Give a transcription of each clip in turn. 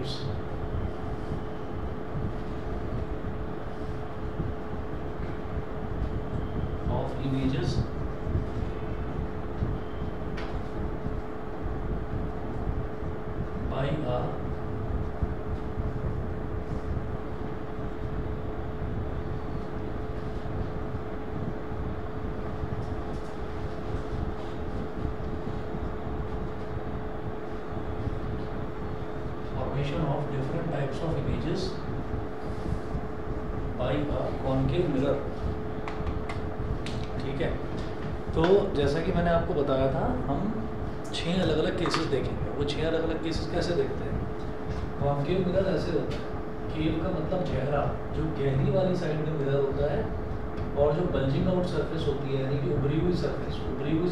Types of images bye a of different types of images by a concave mirror। ठीक है, तो जैसा कि मैंने आपको बताया था हम 6 अलग अलग केसेस देखेंगे। वो 6 अलग अलग केसेस कैसे देखते हैं? कॉन्केव मिरर ऐसे होता है, केव का मतलब गहरा, जो गहरी वाली साइड में मिरर होता है, और जो बल्जिंग आउट सरफेस होती है यानी कि उभरी हुई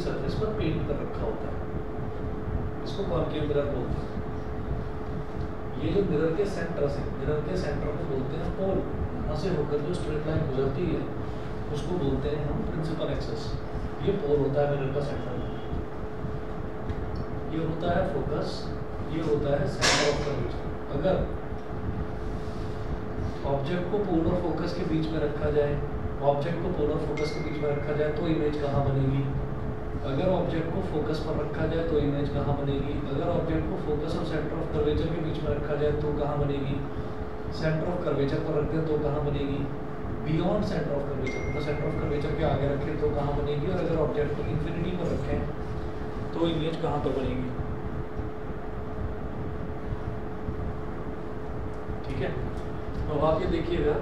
सरफेस पर पेंट कर रखा होता है, इसको कॉन्केव मिरर बोलते हैं। ये जो मिरर के सेंटर को बोलते हैं पोल, वहाँ से होकर जो स्ट्रेट लाइन गुजरती है उसको बोलते हैं हम प्रिंसिपल एक्सेस। ये पोल होता है मिरर का सेंटर, ये होता है फोकस, ये होता है सेंटर ऑफ कर्वेचर। अगर ऑब्जेक्ट को पोल और फोकस के बीच में रखा जाए, तो इमेज कहाँ बनेगी? अगर ऑब्जेक्ट को फोकस पर रखा जाए तो इमेज कहाँ बनेगी? अगर ऑब्जेक्ट को फोकस और सेंटर ऑफ कर्वेचर के बीच में रखा जाए तो कहाँ बनेगी? सेंटर ऑफ कर्वेचर पर रखते हैं तो कहाँ बनेगी? बियॉन्ड सेंटर ऑफ कर्वेचर, मतलब सेंटर ऑफ कर्वेचर के आगे रखें तो कहाँ बनेगी? और अगर ऑब्जेक्ट को इन्फिनिटी पर रखें तो इमेज कहाँ पर बनेगी? ठीक है, तो आप ये देखिएगा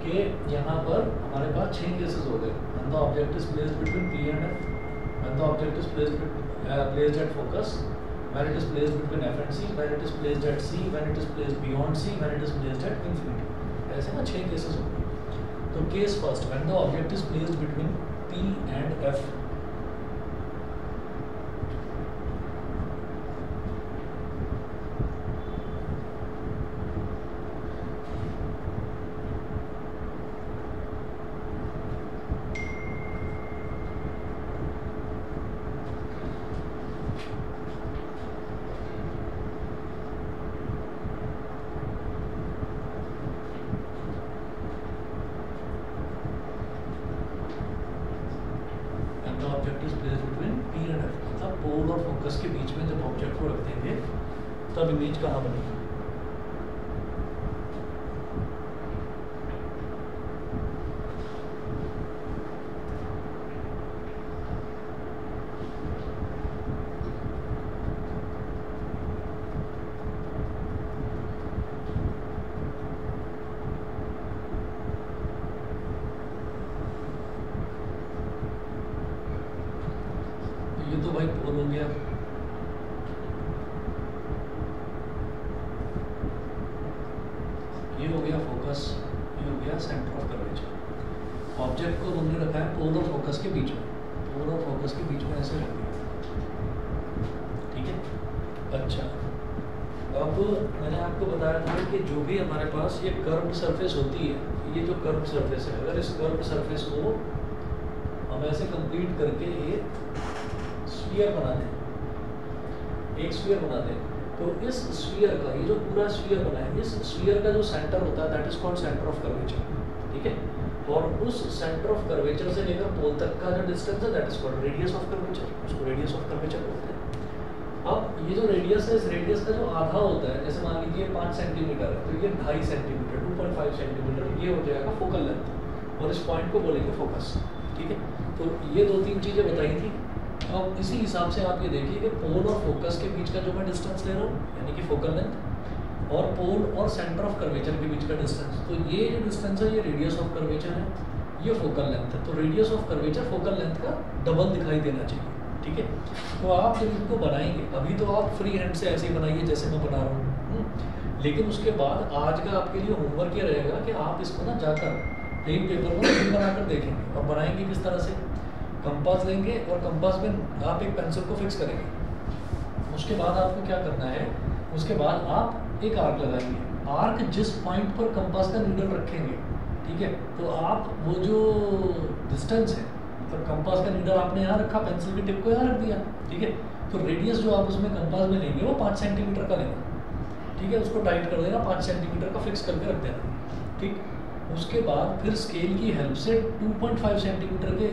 कि यहाँ पर हमारे पास 6 केसेस हो गए। When the object is placed between P and F, when the object is placed at focus, when it is placed between F and C, when it is placed at C, when it is placed beyond C, when it is placed at infinity। ऐसे ना 6 cases हो गए। तो case first, when the object is placed between P and F, पोल और focus के बीच में जब object को रख देंगे तब इमेज कहाँ बनेगी? ये तो भाई पोल हो गया, ये हो गया फोकस, ये हो गया सेंटर ऑफ कर्वेचर। ऑब्जेक्ट को हमने रखा है पोल और फोकस के बीच में, पोल और फोकस के बीच में ऐसे रख दिया। ठीक है, अच्छा, अब मैंने आपको बताया था कि जो भी हमारे पास ये कर्व्ड सरफेस होती है, ये जो कर्व्ड सरफेस है, अगर इस कर्व्ड सरफेस को हम ऐसे कंप्लीट करके एक स्फीयर बना दें, एक स्फीयर बना दें, तो इस स्फीयर का, ये जो पूरा स्फीयर बना है, इस स्फीयर का जो सेंटर होता है that is called centre of curvature. ठीक है, और उस सेंटर ऑफ कर्वेचर से लेकर पोल तक का जो डिस्टेंस है that is called radius of curvature, उसको रेडियस ऑफ कर्वेचर बोलते हैं। अब ये जो रेडियस है, इस रेडियस का जो आधा होता है, जैसे मान लीजिए 5 सेंटीमीटर है, तो ये 2.5 सेंटीमीटर, 2.5 सेंटीमीटर ये हो जाएगा फोकल लेंथ, और इस पॉइंट को बोलेंगे फोकस। ठीक है, तो ये 2-3 चीज़ें बताई थी। अब इसी हिसाब से आप ये देखिए कि पोल और फोकस के बीच का जो मैं डिस्टेंस ले रहा हूँ यानी कि फोकल लेंथ, और पोल और सेंटर ऑफ कर्वेचर के बीच का डिस्टेंस, तो ये जो डिस्टेंस है ये रेडियस ऑफ कर्वेचर है, ये फोकल लेंथ है। तो radius of curvature focal length का डबल दिखाई देना चाहिए। ठीक है, तो आप जब इनको बनाएंगे, अभी तो आप फ्री हैंड से ऐसे ही बनाइए जैसे मैं बना रहा हूँ, लेकिन उसके बाद आज का आपके लिए होमवर्क ये रहेगा कि आप इसको ना जाकर प्लेन पेपर में बनाकर देखेंगे और बनाएंगे किस तरह से। कंपास लेंगे और कंपास में आप एक पेंसिल को फिक्स करेंगे। उसके बाद आपको क्या करना है, उसके बाद आप एक आर्क लगाएंगे। आर्क जिस पॉइंट पर कंपास का नीडल रखेंगे, ठीक है, तो आप वो जो डिस्टेंस है, तो कंपास का नीडल आपने यहाँ रखा, पेंसिल की टिप को यहाँ रख दिया। ठीक है, तो रेडियस जो आप उसमें कंपास में लेंगे वो 5 सेंटीमीटर का लेना। ठीक है, उसको टाइट कर देना, 5 सेंटीमीटर का फिक्स करके रख देना। ठीक, उसके बाद फिर स्केल की हेल्प से 2.5 सेंटीमीटर के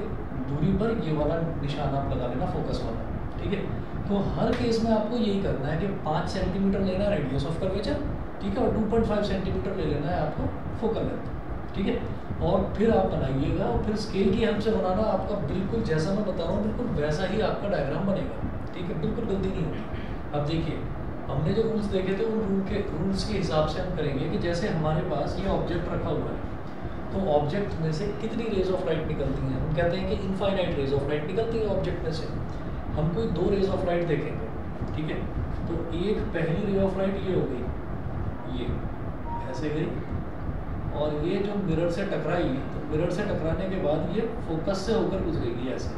दूरी पर ये वाला निशान आप लगा लेना, फोकस वाला। ठीक है, तो हर केस में आपको यही करना है कि 5 सेंटीमीटर लेना रेडियस ऑफ कर्वेचर, ठीक है, और 2.5 सेंटीमीटर ले लेना है आपको फोकल लेंथ। ठीक है, और फिर आप बनाइएगा, और फिर स्केल की हेल्प से बनाना आपका बिल्कुल जैसा मैं बता रहा हूँ बिल्कुल वैसा ही आपका डायग्राम बनेगा। ठीक है, बिल्कुल गलती नहीं होगी। अब देखिए, हमने जो रूल्स देखे थे उन रूल्स के हिसाब से हम करेंगे कि जैसे हमारे पास ये ऑब्जेक्ट रखा हुआ है, तो ऑब्जेक्ट में से कितनी रेज ऑफ लाइट निकलती हैं? हम कहते हैं कि इनफाइनाइट रेज ऑफ लाइट निकलती है ऑब्जेक्ट में से। हम कोई 2 रेज ऑफ लाइट देखेंगे, ठीक है, तो एक पहली रे ऑफ लाइट ये हो गई, ये ऐसे गई, और ये जो मिरर से टकराई, तो मिरर से टकराने के बाद ये फोकस से होकर गुजरेगी, ऐसे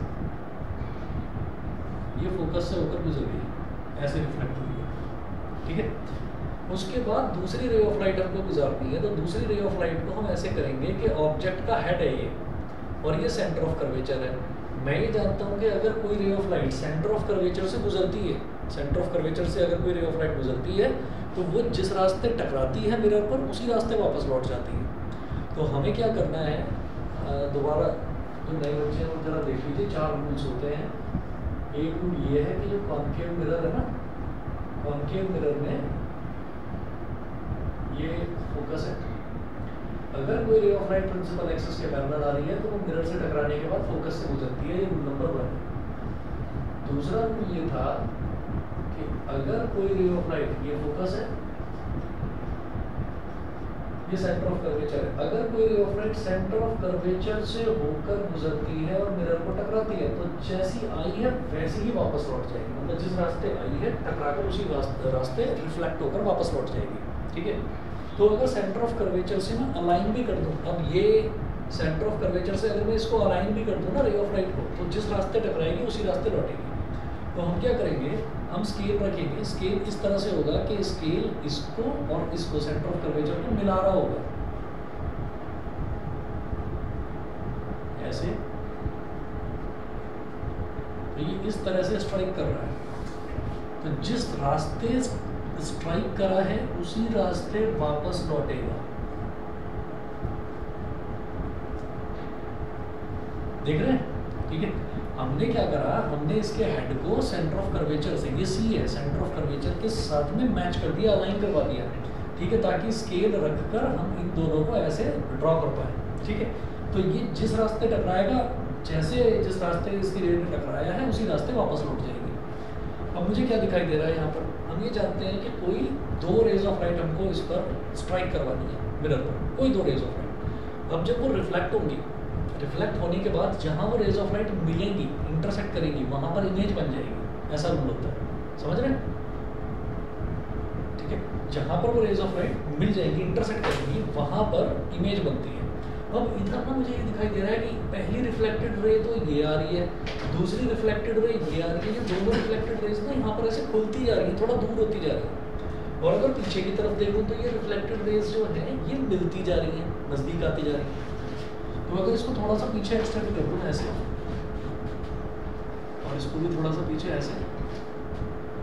ये फोकस से होकर गुजर गई, ऐसे रिफ्लेक्ट हुई है। ठीक है, उसके बाद दूसरी रे ऑफ लाइट हमको गुजारनी है, तो दूसरी रे ऑफ लाइट को हम ऐसे करेंगे कि ऑब्जेक्ट का हेड है ये, और ये सेंटर ऑफ कर्वेचर है। मैं ये जानता हूँ कि अगर कोई ray of light centre of curvature से गुजरती है, सेंटर ऑफ कर्वेचर से अगर कोई रे ऑफ लाइट गुजरती है, तो वो जिस रास्ते टकराती है मिरर पर, उसी रास्ते वापस लौट जाती है। तो हमें क्या करना है, दोबारा जो नए बच्चे हैं वो जरा देख लीजिए, 4 रूल्स होते हैं। एक रूल ये है कि जो कॉन्केव मिरर है ना, कॉन्केव मिरर में ये फोकस है, अगर कोई ray of light principal axis के पैरेलल आ रही है तो वो मिरर से टकराने के बाद फोकस से गुजरती है, ये रूल नंबर 1। दूसरा रूल ये था कि अगर कोई रे ऑफ लाइट, ये फोकस है, ये सेंटर ऑफ कर्वेचर है, अगर कोई ray of light centre of curvature से होकर गुजरती है और मिरर को टकराती है, तो जैसी आई है वैसी ही वापस लौट जाएगी, मतलब जिस रास्ते आई है टकराकर उसी रास्ते रिफ्लेक्ट होकर वापस लौट जाएगी। ठीक है, तो अगर सेंटर ऑफ कर्वेचर से मैं अलाइन भी कर दूँ, अब ये सेंटर ऑफ कर्वेचर से अगर मैं इसको अलाइन भी कर दूँ ना रे ऑफ लाइट को, तो जिस रास्ते टकराएगी उसी रास्ते लौटेगी। तो हम क्या करेंगे, हम स्केल रखेंगे, स्केल इस तरह से होगा कि स्केल इसको और इसको सेंटर ऑफ कर्वेचर को मिला रहा होगा, ऐसे, तो ये इस तरह से स्ट्राइक कर रहा है, तो जिस रास्ते स्ट्राइक करा है उसी रास्ते वापस लौटेगा। देख रहे हैं? ठीक है, हमने क्या करा, हमने इसके हेड को सेंटर ऑफ कर्वेचर से, ये सी है, सेंटर ऑफ कर्वेचर के साथ में मैच कर दिया, अलाइन करवा दिया। ठीक है, ताकि स्केल रखकर हम इन दोनों को ऐसे ड्रॉ कर पाए। ठीक है, तो ये जिस रास्ते टकराएगा, जैसे जिस रास्ते इसकी रेल में टकराया है उसी रास्ते वापस लौट जाएगी। अब मुझे क्या दिखाई दे रहा है यहाँ पर, हम ये जानते हैं कि कोई 2 रेज ऑफ लाइट हमको इस पर स्ट्राइक करवानी है मिरर पर, कोई 2 रेज ऑफ लाइट। अब जब वो रिफ्लेक्ट होंगी, रिफ्लेक्ट होने के बाद जहाँ वो रेज ऑफ लाइट मिलेंगी, इंटरसेक्ट करेंगी, वहाँ पर इमेज बन जाएगी, ऐसा रूल होता है, समझ रहे हैं? ठीक है, जहाँ पर वो रेज ऑफ लाइट मिल जाएंगी, इंटरसेक्ट करेंगी, वहाँ पर इमेज बनती है। अब इधर ना मुझे ये दिखाई दे रहा है कि पहली रिफ्लेक्टेड रे तो ये आ रही है, दूसरी रिफ्लेक्टेड रे ये आ रही है, ये दोनों रिफ्लेक्टेड रेज ना यहाँ पर ऐसे खुलती जा रही है, थोड़ा दूर होती जा रही है। और अगर पीछे की तरफ देखूँ तो ये रिफ्लेक्टेड रेज जो है ये मिलती जा रही है, नज़दीक आती जा रही है। तो अगर इसको थोड़ा सा पीछे एक्सटेंड कर दूँ ऐसे, और इसको भी थोड़ा सा पीछे ऐसे,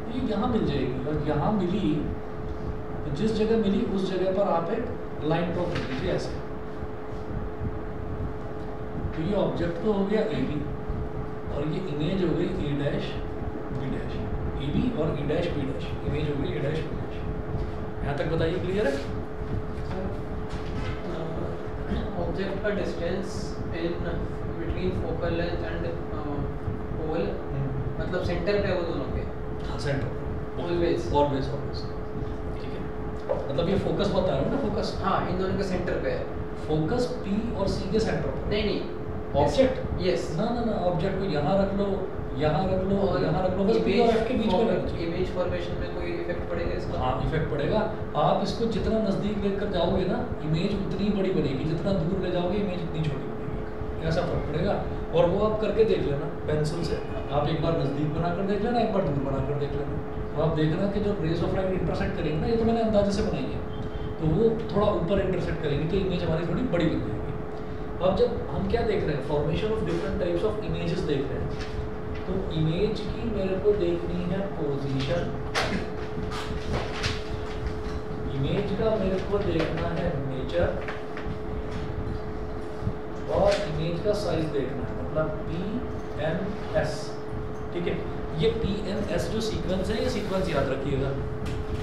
ये यहाँ मिल जाएगी, और यहाँ मिली तो जिस जगह मिली उस जगह पर आप एक लाइन ड्रॉ कर दीजिए ऐसे। तो ये ऑब्जेक्ट तो हो गया ए बी, और ये इमेज हो गई A dash B dash, A B और A dash B dash, image हो गई ए डैश बी डैश। यहाँ तक बताइए, क्लियर है? ऑब्जेक्ट का distance in between focal length and pole, मतलब सेंटर पे वो दोनों के? हाँ, सेंटर, ऑलवेज ऑलवेज ऑलवेज। ठीक है, मतलब ये फोकस बता रहा हूँ ना, फोकस, हाँ, इन दोनों के सेंटर पे है। फोकस पी और सी के सेंटर पर, नहीं, ऑब्जेक्ट, यस, ना ऑब्जेक्ट को यहाँ रख लो, यहाँ रख लो और यहाँ रख लो, बस पी और एफ के बीच में। इमेज फॉर्मेशन में कोई इफेक्ट पड़ेगा इसका? हाँ, इफेक्ट पड़ेगा। आप इसको जितना नज़दीक लेकर जाओगे ना, इमेज उतनी बड़ी बनेगी, जितना दूर ले जाओगे इमेज उतनी छोटी बनेगी, ऐसा फर्क पड़ेगा। और वो आप करके देख लेना पेंसिल से, आप एक बार नज़दीक बनाकर देख लेना, एक बार दूर बनाकर देख लेना, तो आप देखना कि जो रेज ऑफ लाइट इंटरसेक्ट करेंगे ना, ये तो मैंने अंदाजे से बनाई है, तो वो थोड़ा ऊपर इंटरसेक्ट करेंगी तो इमेज हमारी थोड़ी बड़ी बन जाएगी। अब जब हम क्या देख रहे हैं, formation of different types of images देख रहे हैं, तो इमेज की मेरे को देखनी है पोजीशन, इमेज का मेरे को देखना है नेचर और इमेज का साइज देखना है, मतलब PNS, ठीक है। ये PNS जो सीक्वेंस है, ये सीक्वेंस याद रखिएगा,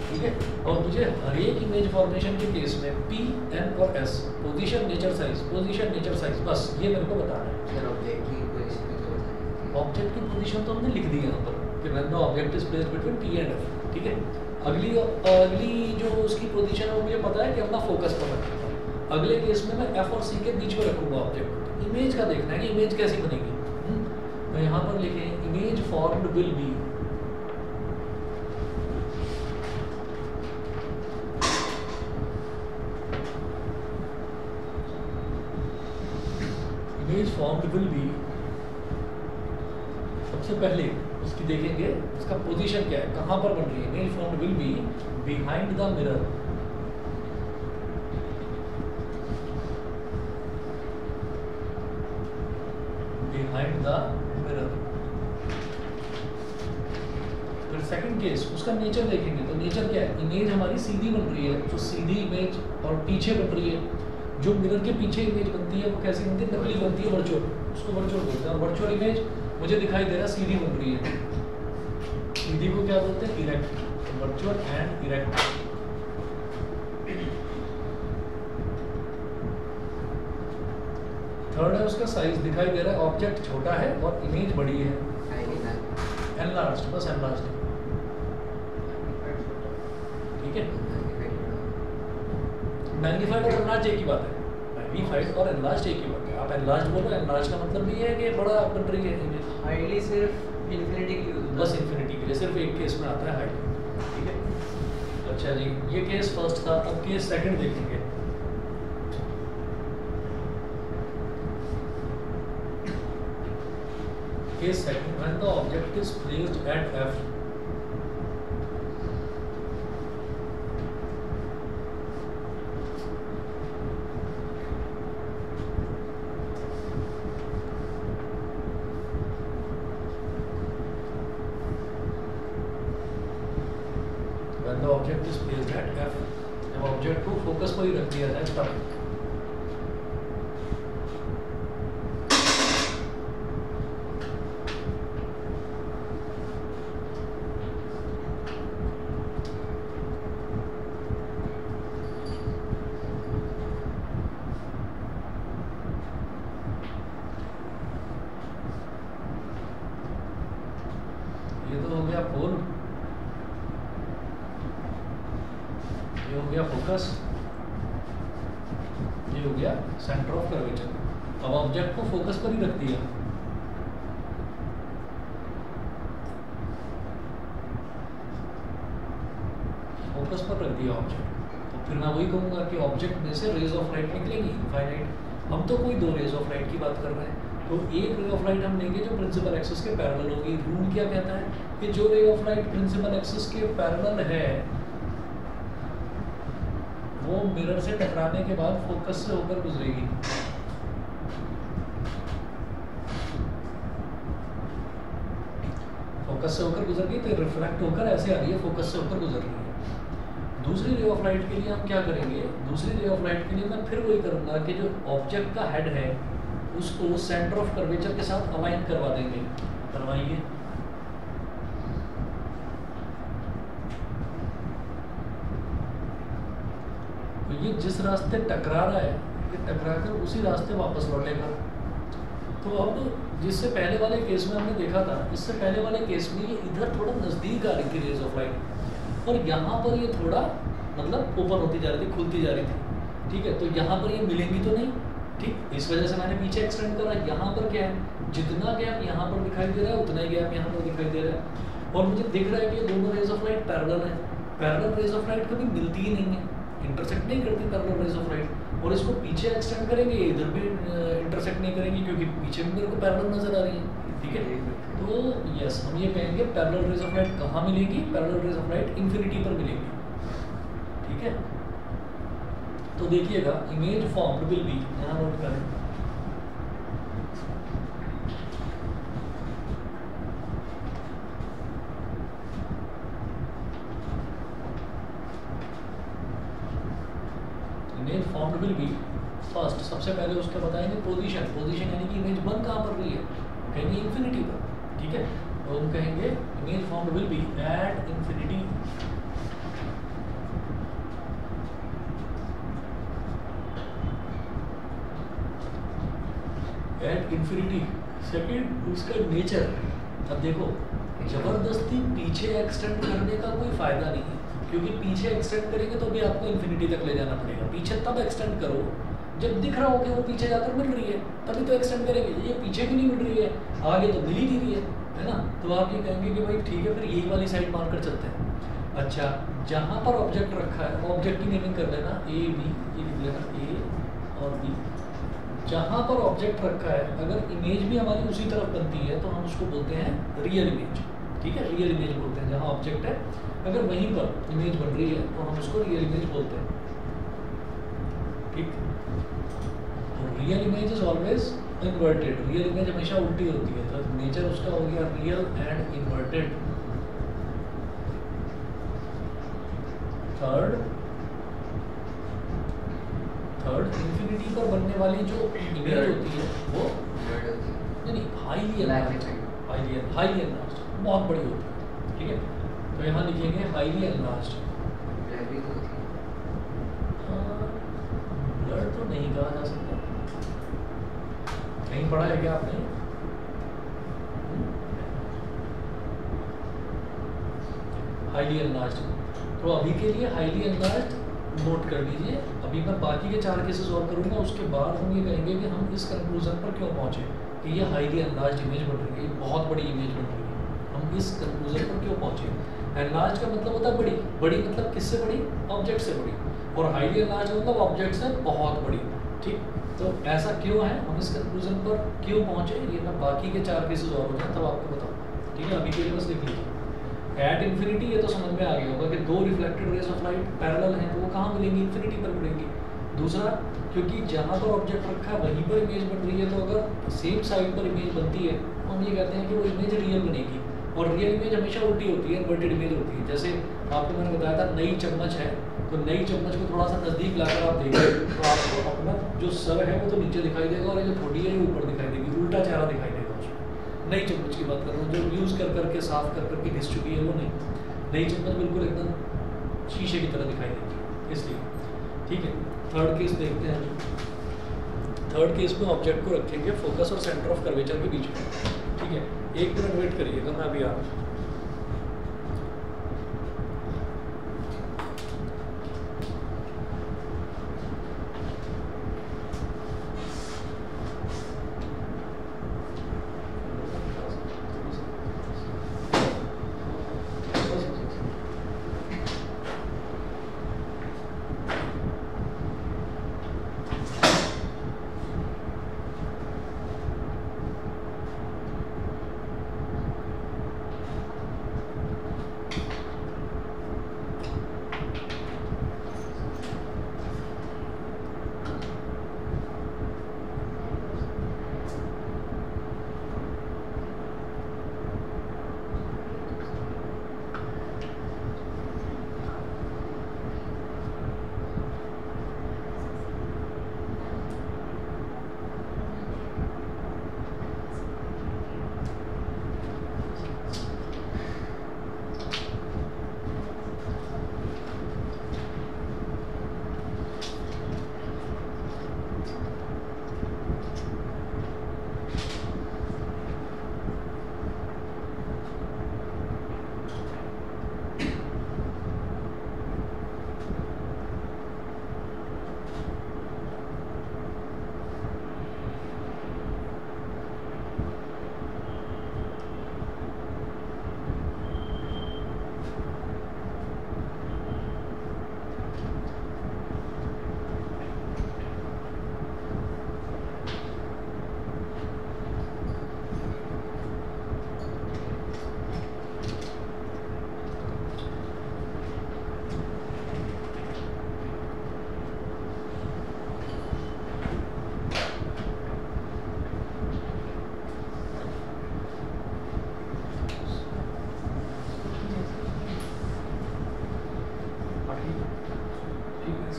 ठीक है। और मुझे हर एक इमेज फॉर्मेशन के केस में PN और S, position nature size, position nature size, बस ये मेरे को बताना है। ऑब्जेक्ट की पोजीशन तो हमने लिख दी है यहाँ पर कि when the object is placed between P and F, ठीक है। अगली जो उसकी पोजीशन है वो मुझे पता है कि अपना फोकस पर रखना है। अगले केस में मैं F और C के बीच में रखूंगा ऑब्जेक्ट। इमेज का देखना है कि इमेज कैसी बनेगी। तो यहाँ पर लिखें इमेज फॉर्म्ड विल बी सबसे पहले उसकी देखेंगे उसका पोजीशन क्या है, कहां पर बन रही है। Image formed will be behind the mirror, behind the mirror. फिर सेकंड केस, उसका नेचर देखेंगे तो नेचर क्या है, इमेज हमारी सीधी बन रही है, तो सीधी इमेज और पीछे बन रही है। जो मिरर के पीछे इमेज बनती है वो कैसी बनती है, नकली बनती है, वर्चुअल, उसको वर्चुअल बोलते हैं। और वर्चुअल इमेज मुझे दिखाई दे रहा है सीधी बन रही है, सीधी को क्या बोलते हैं, erect, virtual and erect. Third है उसका साइज दिखाई दे रहा है, ऑब्जेक्ट छोटा है और इमेज बड़ी है, एनलार्ज्ड, बस एनलार्ज्ड, ठीक है। मैग्नीफाइड और एनलार्ज एक ही बात है, मैग्नीफाइड और एनलार्ज एक ही बात है। आप एनलार्ज बोलो, एनलार्ज का मतलब ये है कि बड़ा बन रही है इमेज। हाईली सिर्फ इन्फिनिटी के लिए, बस इन्फिनिटी के लिए, सिर्फ एक केस में आता है हाईली, ठीक है। अच्छा जी, ये केस फर्स्ट था। अब केस सेकंड देखेंगे। Case second, when the object is placed at F, when the object is placed at F, जब ऑब्जेक्ट को फोकस पर ही रख दिया जाए तब। ये तो हो गया पोल, ये हो गया फोकस, ये हो गया सेंटर ऑफ कर्वेचर। अब ऑब्जेक्ट को फोकस पर ही रख दिया, फोकस पर रख दिया ऑब्जेक्ट, तो फिर मैं वही कहूंगा कि ऑब्जेक्ट में से रेज ऑफ लाइट निकलेंगी इनफाइनाइट। हम तो कोई दो रेज ऑफ लाइट की बात कर रहे हैं, तो एक रे ऑफ लाइट हम लेंगे जो प्रिंसिपल एक्सिस के पैरेलल होगी। रूल क्या कहता है कि जो ray of light principal axis के पैरेलल है वो मिरर से टकराने के बाद फोकस से होकर गुजरेगी। फोकस से होकर गुजर गई तो रिफ्लेक्ट होकर ऐसे आ रही है, फोकस से होकर गुजर रही है। दूसरी रे ऑफ लाइट के लिए हम क्या करेंगे, दूसरी रे ऑफ लाइट के लिए मैं फिर वही करूंगा कि जो ऑब्जेक्ट का हेड है उसको सेंटर ऑफ कर्वेचर के साथ अलाइन करवा देंगे। करवाइए, तो ये जिस रास्ते टकरा रहा है ये टकरा कर उसी रास्ते वापस लौटेगा। तो अब जिससे पहले वाले केस में हमने देखा था, इससे पहले वाले केस में ये इधर थोड़ा नज़दीक आ रही थी रेज ऑफ लाइट, और यहाँ पर ये थोड़ा मतलब ओपन होती जा रही थी, खुलती जा रही थी, ठीक है। तो यहाँ पर ये मिलेंगी तो नहीं, ठीक, इस वजह से मैंने पीछे एक्सटेंड करा। यहाँ पर क्या है, जितना गैप यहाँ पर दिखाई दे रहा है उतना ही गैप यहाँ पर दिखाई दे रहा है, और मुझे दिख रहा है कि ये दोनों रेज ऑफ लाइट पैरेलल है। पैरेलल रेज ऑफ लाइट कभी मिलती ही नहीं है, इंटरसेक्ट नहीं करती पैरेलल रेज ऑफ लाइट। और इसको पीछे एक्सटेंड करेंगे, इधर भी इंटरसेक्ट नहीं करेंगी क्योंकि पीछे भी मेरे को पैरेलल नजर आ रही है, ठीक है। तो यस, हम ये कहेंगे पैरेलल रेज ऑफ लाइट कहाँ मिलेगी, parallel raise of light infinity पर मिलेगी, ठीक है। तो देखिएगा इमेज फॉर्म्ड विल बी, यहाँ नोट करें, image formed will B first, सबसे पहले उसका बताएंगे पोजीशन, पोजीशन यानी कि इमेज बन कहाँ पर रही है, कहेंगे इन्फिनिटी पर, ठीक है। तो हम कहेंगे image formed will be at infinity, at infinity. Second उसका नेचर, अब देखो जबरदस्ती पीछे एक्सटेंड करने का कोई फायदा नहीं है, क्योंकि पीछे एक्सटेंड करेंगे तो भी आपको इन्फिनिटी तक ले जाना पड़ेगा। पीछे तब एक्सटेंड करो जब दिख रहा हो कि वो पीछे जाकर मिल रही है, तभी तो एक्सटेंड करेंगे। ये पीछे भी नहीं मिल रही है, आगे तो मिल ही नहीं रही है ना, तो आप ये कहेंगे कि भाई ठीक है फिर यही वाली साइड मारकर चलते हैं। अच्छा, जहाँ पर ऑब्जेक्ट रखा है ऑब्जेक्ट की नेमिंग कर लेना, ए बी, ये लिख लेना ए और बी। जहाँ पर ऑब्जेक्ट रखा है अगर इमेज भी हमारी उसी तरफ बनती है तो हम उसको बोलते हैं रियल इमेज, ठीक है, रियल इमेज बोलते हैं। जहाँ ऑब्जेक्ट है अगर वहीं पर इमेज बन रही है तो हम उसको रियल इमेज बोलते हैं, ठीक। तो real image is always inverted, real image हमेशा उल्टी होती है, तो नेचर उसका हो गया real and inverted. Third infinity पर बनने वाली जो इमेज होती है वो नहीं हाईली एनलार्ज्ड, बहुत बड़ी होती है, ठीक है। तो यहाँ लिखेंगे हाईली एनलार्ज्ड। ब्लर तो नहीं कहा जा सकता, कहीं पढ़ा है क्या आपने? हाईली एनलार्ज्ड, तो अभी के लिए हाईली एनलार्ज्ड नोट कर लीजिए। अभी मैं बाकी के 4 केसेस और करूँगा, उसके बाद हम ये कहेंगे कि हम इस कंक्लूजन पर क्यों पहुँचे कि ये हाईली एनलार्ज्ड इमेज बन रही है, बहुत बड़ी इमेज बन रही है। हम इस कंक्लूजन पर क्यों पहुँचे? एनलार्ज का मतलब होता है बड़ी, बड़ी मतलब किससे बड़ी? ऑब्जेक्ट से बड़ी, और हाईली एनलार्ज मतलब ऑब्जेक्ट से बहुत बड़ी, ठीक। तो ऐसा क्यों है, हम इस कंक्लूजन पर क्यों पहुँचे, ये मैं बाकी के 4 केसेस और हो जाए तब आपको बताऊँगा, ठीक है। अभी के लिए बस लिख लीजिए एट इन्फिनिटी, ये तो समझ में आ गया होगा कि 2 reflected rays of light parallel हैं तो वो कहाँ मिलेंगी? इन्फिनिटी पर मिलेंगी। दूसरा, क्योंकि जहाँ पर ऑब्जेक्ट रखा है वहीं पर इमेज बन रही है, तो अगर सेम साइड पर इमेज बनती है तो हम ये कहते हैं कि वो इमेज रियल बनेगी, और रियल इमेज हमेशा उल्टी होती है, इन्वर्टेड इमेज होती है। जैसे आपको मैंने बताया था नई चम्मच है, तो नई चम्मच को थोड़ा सा नज़दीक लाकर आप देखें तो आपको अपना जो सर है वो तो नीचे दिखाई देगा और ये जो ठोड़ी है ये ऊपर दिखाई देगी, उल्टा चेहरा दिखाई देगा उसमें। नई चम्मच की बात कर रहा हूँ, जो यूज़ कर करके साफ कर करके घिस चुकी है वो नहीं, नई चम्मच बिल्कुल एकदम शीशे की तरह दिखाई देती है, इसलिए, ठीक है। थर्ड केस देखते हैं। थर्ड केस में ऑब्जेक्ट को रखेंगे फोकस और सेंटर ऑफ कर्वेचर के बीच में, ठीक है। 1 मिनट वेट करिएगा, मैं अभी आ रहा हूँ।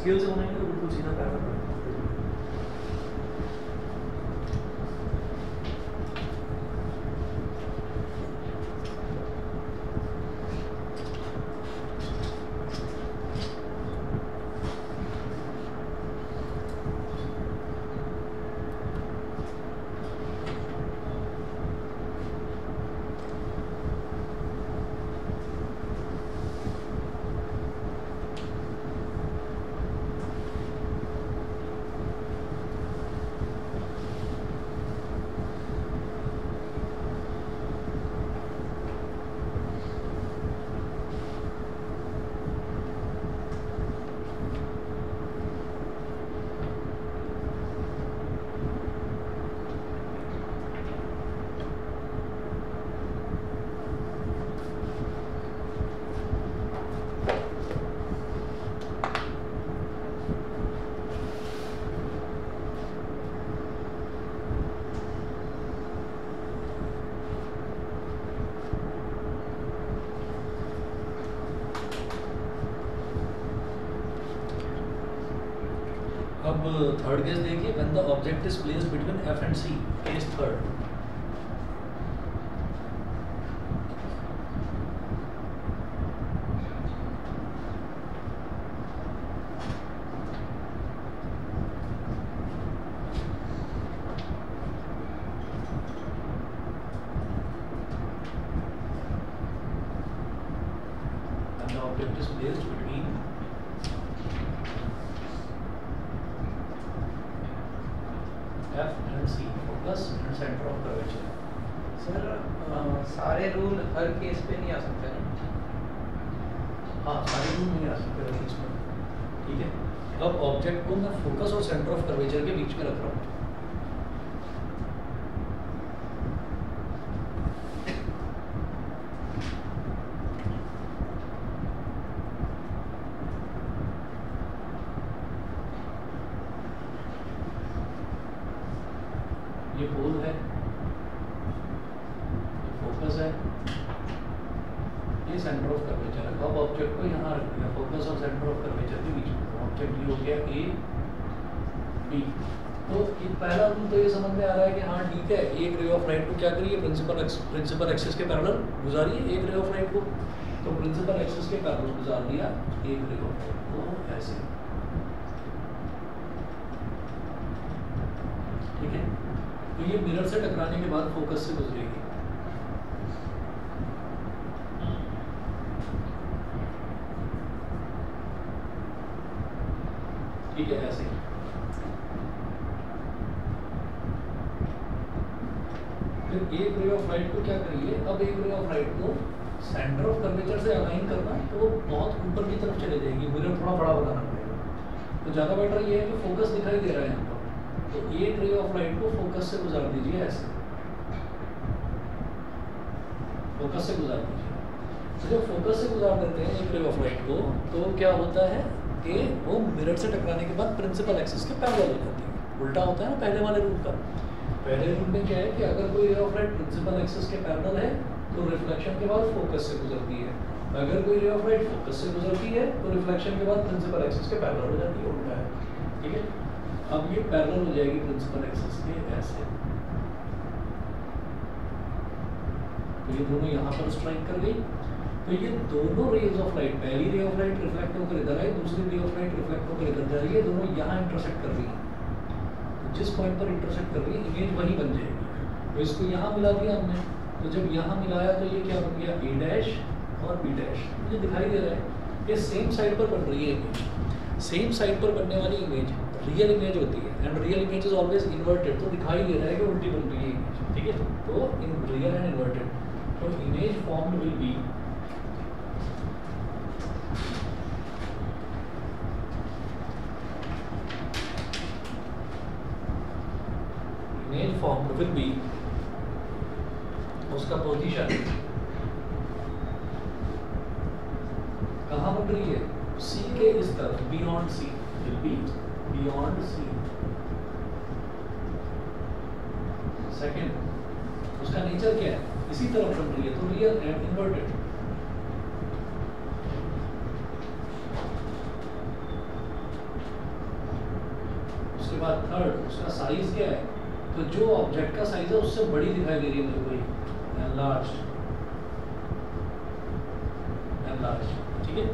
स्केल से बनाएंगे तो बिल्कुल सीधा पैरेलल बनेगा। अब थर्ड केस देखिए, when the object is placed between F and C, case third. And the object is placed between F and C, focus and center of curvature। Sir सारे रूल हर case पे नहीं आ सकते ना? हाँ, सारे रूल नहीं आ सकते हर केस में, ठीक है। अब ऑब्जेक्ट को मैं फोकस और सेंटर ऑफ कर्वेचर के बीच में रख रहा हूँ। ये पोल है, ये फोकस है, ये सेंटर ऑफ कर्वेचर है। अब ऑब्जेक्ट को यहाँ रख दिया फोकस और सेंटर ऑफ कर्वेचर के बीच में। ऑब्जेक्ट ये हो गया ए बी। तो ये पहला रूल तो ये समझ में आ रहा है कि हाँ ठीक है, एक रे ऑफ लाइट को क्या करिए, प्रिंसिपल एक्सिस के पैरेलल गुजारिए एक रे ऑफ लाइट को। तो प्रिंसिपल एक्सिस के पैरेलल गुजार दिया एक रे ऑफ लाइट को ऐसे, ठीक है। तो ये मिरर से टकराने के बाद फोकस से गुजरेगी। ठीक है, ऐसे फिर एक रे ऑफ लाइट को क्या करिए, अब एक रे ऑफ लाइट को सेंटर ऑफ कर्वेचर से अलाइन करना है, तो वो बहुत ऊपर की तरफ चले जाएगी। मिरर थोड़ा बड़ा बनाना पड़ेगा। तो ज़्यादा बेटर ये है कि फोकस दिखाई दे रहा है यहाँ पर, तो एक रे ऑफ लाइट को फोकस से गुजार दीजिए ऐसे, फोकस से गुजार दीजिए। तो जब फोकस से गुजार देते हैं एक रे ऑफ लाइट को, तो क्या होता है कि वो मिरर से टकराने के बाद प्रिंसिपल एक्सिस के पैरेलल हो जाती है। उल्टा होता है ना पहले वाले रूल का। पहले रूल में क्या है कि अगर कोई ray of light principal axis के पैरेलल है तो रिफ्लेक्शन के बाद फोकस से गुजरती है। अगर कोई रे ऑफ लाइट फोकस से गुजरती है तो रिफ्लेक्शन के बाद प्रिंसिपल एक्सिस के पैरेलल हो जाती है। उल्टा है, ठीक है। अब ये पैरेलल हो जाएगी प्रिंसिपल एक्सिस के ऐसे, तो ये दोनों यहाँ पर स्ट्राइक कर गई। तो ये दोनों रेज ऑफ लाइट, पहली रे ऑफ लाइट रिफ्लेक्ट होकर इधर आई, दूसरी रे ऑफ लाइट रिफ्लेक्ट होकर इधर जा रही है, दोनों यहाँ इंटरसेक्ट कर रही है। तो जिस पॉइंट पर इंटरसेक्ट कर रही है इमेज वही बन जाएगी। तो इसको यहाँ मिला दिया हमने, तो जब यहाँ मिलाया तो ये क्या बन गया, ए डैश और बी डैश। मुझे दिखाई दे रहा है ये सेम साइड पर बन रही है इमेज। सेम साइड पर बनने वाली इमेज रियल इमेज होती है, and real image is always inverted. तो दिखाई दे रहा है कि उल्टी बन रही है इमेज, ठीक है। तो इन रियल एंड इन्वर्टेड, तो इमेज फॉर्म्ड विल बी उसका पोजीशन कहाँ बन रही है, सी के इस तरफ, beyond C, will be beyond C. Second, उसका नेचर क्या है, इसी तरफ बन रही है, तो रियल एंड उसके बाद थर्ड उसका साइज क्या है, तो जो ऑब्जेक्ट का साइज है उससे बड़ी दिखाई दे रही है मेरे को ये एनलार्ज्ड, ठीक है।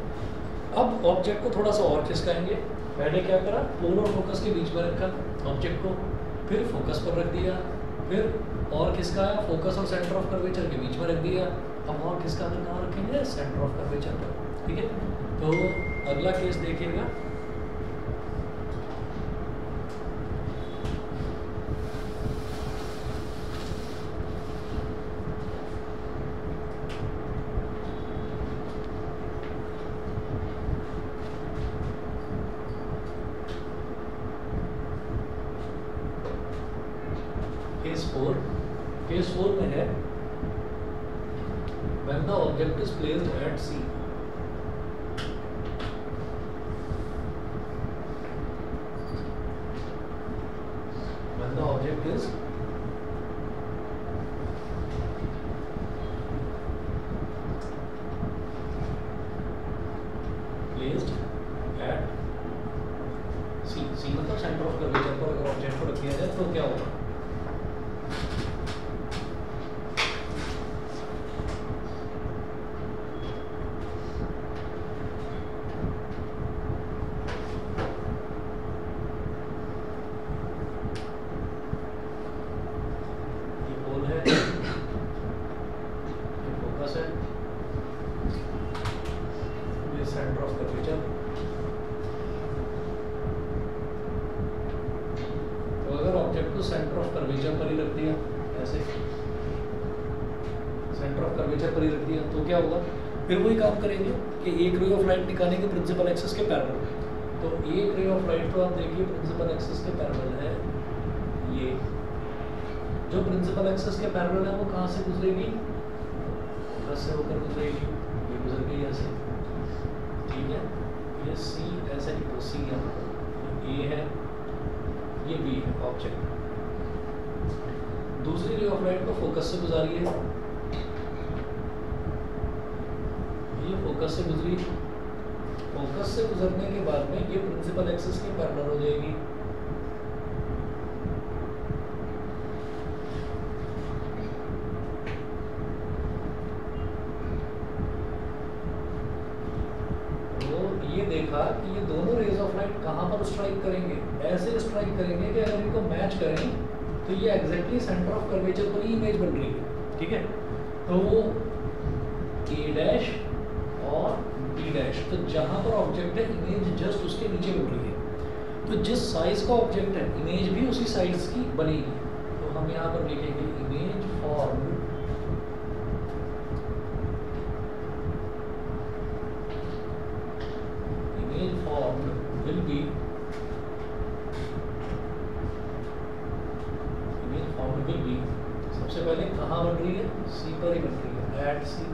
अब ऑब्जेक्ट को थोड़ा सा और खिसकाएंगे, पहले क्या करा, पोल और फोकस के बीच में रखा ऑब्जेक्ट को, फिर फोकस पर रख दिया, फिर और खिसकाया फोकस और सेंटर ऑफ कर्वेचर के बीच में रख दिया। अब और खिसका कर कहाँ रखेंगे, सेंटर ऑफ कर्वेचर पर, ठीक है। तो अगला केस देखिएगा, केस 4 में है when the object is placed at C, when the object is placed at C मतलब सेंटर ऑफ कर्वेचर पर अगर ऑब्जेक्ट को रख दिया जाए तो क्या होगा, सेंटर ऑफ कर्वेचर। तो अगर ऑब्जेक्ट को सेंटर ऑफ कर्वेचर पर ही रख दिया, ऐसे सेंटर ऑफ कर्वेचर पर ही रख दिया, तो क्या होगा, फिर वही काम करेंगे कि एक रे ऑफ लाइट निकालेंगे प्रिंसिपल एक्सिस के पैरेलल। तो एक रे ऑफ लाइट तो आप देखिए प्रिंसिपल एक्सिस के पैरेलल है, ये जो प्रिंसिपल एक्सिस के पैरेलल है वो कहाँ से गुजरेगी, फोकस से होकर गुजरेगी, ये गुजर गई ऐसे, ठीक है। ये सी ऐसे लिखो, सी यहाँ पर ए है, ये बी है ऑब्जेक्ट। दूसरी रे ऑफ लाइट को फोकस से गुजारी है, ये फोकस से गुजरी, फोकस से गुजरने के बाद में ये प्रिंसिपल एक्सिस के पैरेलल हो जाएगी, ये देखा कि ये दोनों रेज ऑफ लाइट कहाँ पर स्ट्राइक करेंगे, ऐसे स्ट्राइक करेंगे कि अगर इनको मैच करें तो ये एग्जैक्टली सेंटर ऑफ कर्वेचर पर ही इमेज बन रही है, ठीक है। तो ए डैश और बी डैश, तो जहाँ पर ऑब्जेक्ट है इमेज जस्ट उसके नीचे बन रही है, तो जिस साइज का ऑब्जेक्ट है इमेज भी उसी साइज की बनेगी। तो हम यहाँ पर लिखेंगे image form will be image formed will be, सबसे पहले कहाँ बन रही है, सी पर ही बन रही है, एट सी।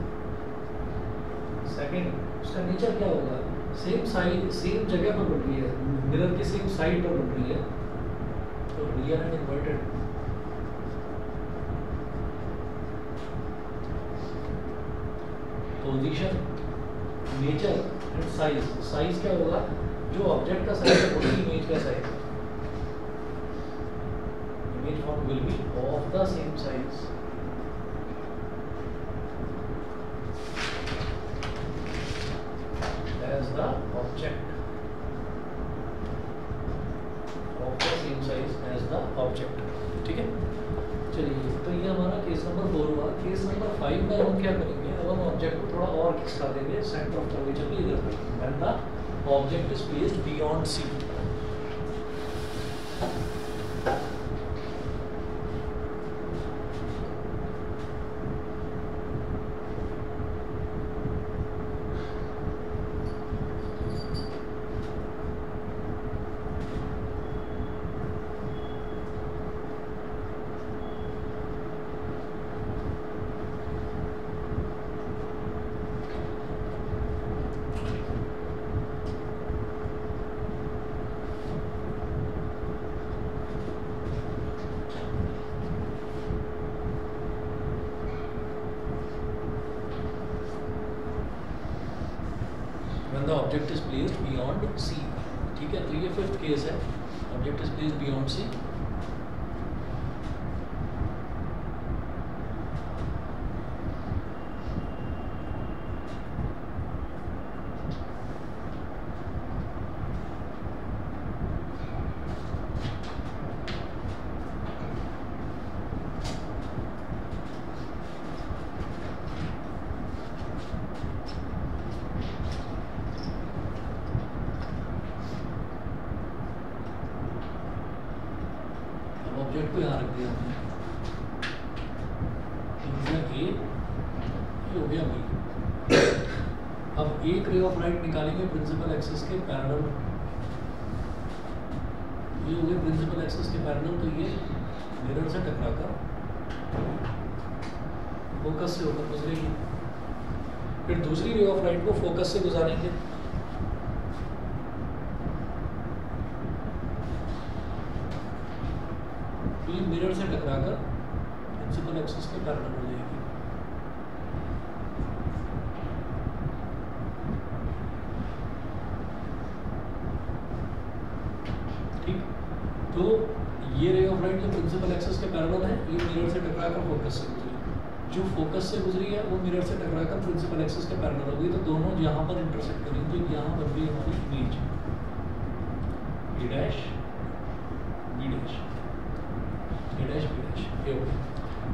सेकंड उसका नेचर क्या होगा, सेम साइड सेम जगह पर बन रही है, मिरर की सेम साइड पर बन रही है, तो real and inverted. Position, nature and size, size क्या होगा, जो ऑब्जेक्ट का साइज है वही इमेज का साइज है, image form will be of the same size as the object, of the same size as the object, ठीक है। चलिए, तो ये हमारा केस नंबर 4 हुआ। केस नंबर 5 में हम क्या करेंगे, अब हम ऑब्जेक्ट को थोड़ा और खिसका देंगे सेंटर ऑफ कर्वेचर की इधर पर, when the object is placed beyond C. When the object is placed beyond C, ठीक है। तो ये 5th केस है। Object is placed beyond C, object को यहाँ रख दिया हमने, ए, ये हो गया बी। अब एक रे ऑफ लाइट निकालेंगे प्रिंसिपल एक्सिस के पैरेलल, ये हो गया प्रिंसिपल एक्सिस के पैरेलल, तो ये मिरर से टकराकर फोकस से होकर गुजरेगी। फिर दूसरी रे ऑफ लाइट को फोकस से गुजारेंगे, मिरर से टकराकर प्रिंसिपल एक्सिस के पैरेलल हो जाएगी। ठीक, तो ये रे ऑफ लाइट जो प्रिंसिपल एक्सिस के पैरेलल है, ये मिरर से टकराकर फोकस से गुजरी, जो फोकस से गुजरी है वो मिरर से टकराकर प्रिंसिपल एक्सिस के पैरेलल हो गई, तो दोनों यहाँ पर इंटरसेक्ट करेंगे, तो यहाँ बन गई हमारी image A dash B dash, A dash B dash, ये हो गया।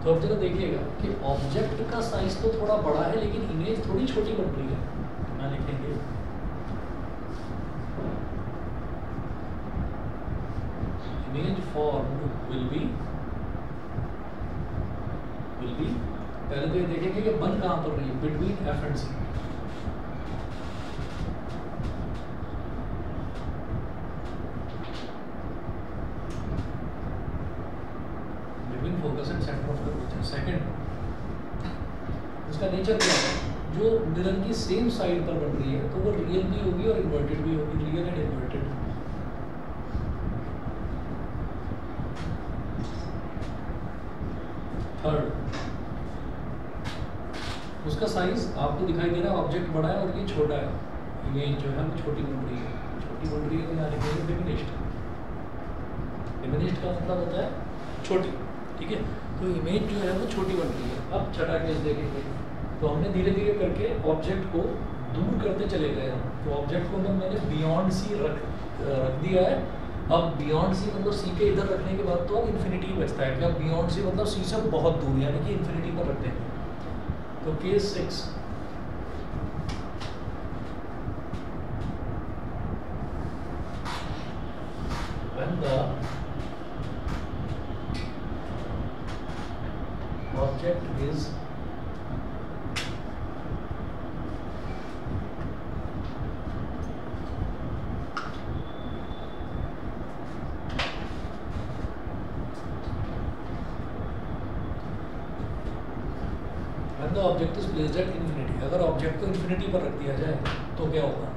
तो अब जरा देखिएगा कि ऑब्जेक्ट का साइज तो थोड़ा बड़ा है लेकिन इमेज थोड़ी छोटी बन रही है। मैं लिखेंगे इमेज फॉर्म्ड विल बी, पहले तो ये देखेंगे कि बन कहाँ पर रही है, between F and C. Focus and centre of curvature. Second, उसका नेचर क्या है, जो मिरर की सेम साइड पर बन रही है तो वो रियल भी होगी और इन्वर्टेड भी होगी, रियल एंड इन्वर्टेड। थर्ड, उसका साइज आपको दिखाई दे रहा है, ऑब्जेक्ट बड़ा है और ये छोटा है, इमेज जो है वो छोटी बन रही है, तो यहाँ लिखेंगे डिमिनिश्ड। डिमिनिश्ड का मतलब होता है छोटी, ठीक है, तो इमेज जो है वो छोटी बन रही है। अब छठा केस देखेंगे, तो हमने धीरे धीरे करके ऑब्जेक्ट को दूर करते चले गए हम, तो ऑब्जेक्ट को मैंने बियॉन्ड सी रख दिया है। अब बियॉन्ड सी मतलब सी के इधर रखने के बाद तो अब इन्फिनिटी बचता है, क्या बियॉन्ड सी मतलब सी से बहुत दूर, यानी कि इन्फिनिटी पर रखते हैं। तो case 6, when the object is when the object is placed at infinity, अगर ऑब्जेक्ट को इन्फिनिटी पर रख दिया जाए तो क्या होगा?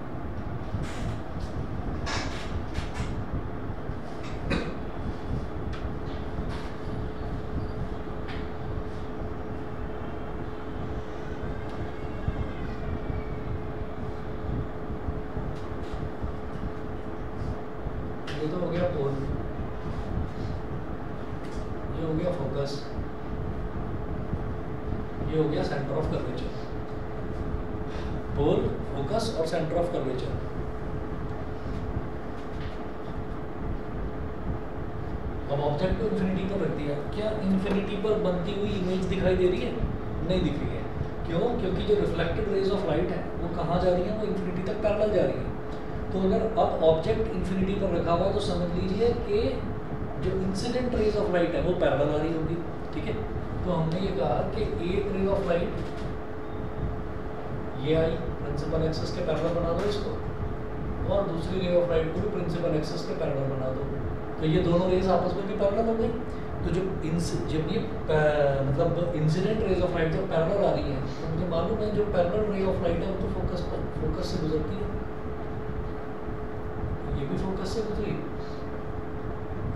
ये तो हो गया पोल, ये हो गया फोकस, ये हो गया centre of curvature. Pole, focus और सेंटर ऑफ कर्वेचर। अब ऑब्जेक्ट को इन्फिनिटी पर रख दिया, क्या इन्फिनिटी पर बनती हुई इमेज दिखाई दे रही है? नहीं दिख रही है। क्यों? क्योंकि जो रिफ्लेक्टेड रेज ऑफ लाइट है वो कहाँ जा रही है? वो इन्फिनिटी तक पैरेलल जा रही है। तो अगर अब ऑब्जेक्ट इन्फिनिटी पर रखा हुआ है तो समझ लीजिए कि जो इंसिडेंट रेज ऑफ लाइट है वो पैरेलल आ रही होगी, ठीक है। तो हमने ये कहा कि एक रे ऑफ लाइट ये आई, प्रिंसिपल एक्सिस के पैरेलल बना दो इसको, और दूसरी रे ऑफ लाइट को भी प्रिंसिपल एक्सिस के पैरेलल बना दो, तो ये दोनों रेज आपस में भी पैरेलल हो गई। तो जब ये मतलब इंसिडेंट रेज ऑफ लाइट जब पैरेलल आ रही है तो मुझे मालूम है जो पैरेलल रे ऑफ लाइट है वो तो फोकस से गुजरती है, ये भी फोकस से गुजरी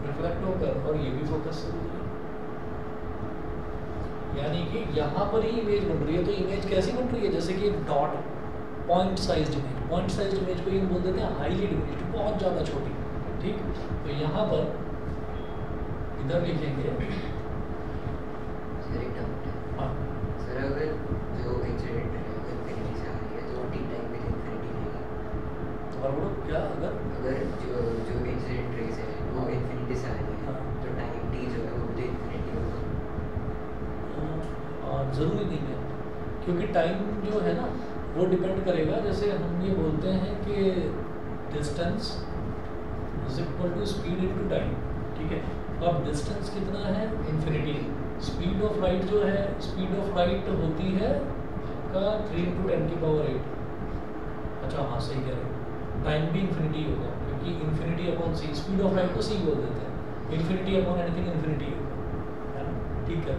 रिफ्लेक्ट होकर, और ये भी फोकस से गुजरी, यानी कि यहाँ पर ही इमेज बन रही है। तो इमेज कैसी बन रही है? जैसे कि dot, point sized image. Point sized image को ये बोल देते हैं हाईली डिमिनिश्ड, बहुत ज़्यादा छोटी, ठीक। तो यहाँ पर इधर लिखेंगे सर एक डाउट है। हाँ सर अगर जो इंसिडेंट है वो इन्फिनिटी से आ रही है तो टी टाइम में इन्फिनिटी लेगा। और बोलो क्या अगर जो इंसिडेंट रेस है वो इन्फिनिटी से आ रही है तो टाइम टी जो है वो भी इन्फिनिटी होगा। ज़रूरी नहीं है, क्योंकि टाइम जो है ना वो डिपेंड करेगा, जैसे हम ये बोलते हैं कि distance is equal to speed into time, ठीक है। तो अब डिस्टेंस कितना है, इन्फिनिटी। स्पीड ऑफ लाइट जो है, स्पीड ऑफ लाइट होती है आपका 3 × 10⁸। अच्छा हाँ सही कह रहे हो, टाइम भी इन्फिनिटी होगा, क्योंकि infinity upon C, speed of light को सी बोल देते हैं, इन्फिनिटी अपॉन एनीथिंग इन्फिनिटी होगा, है ना, ठीक है।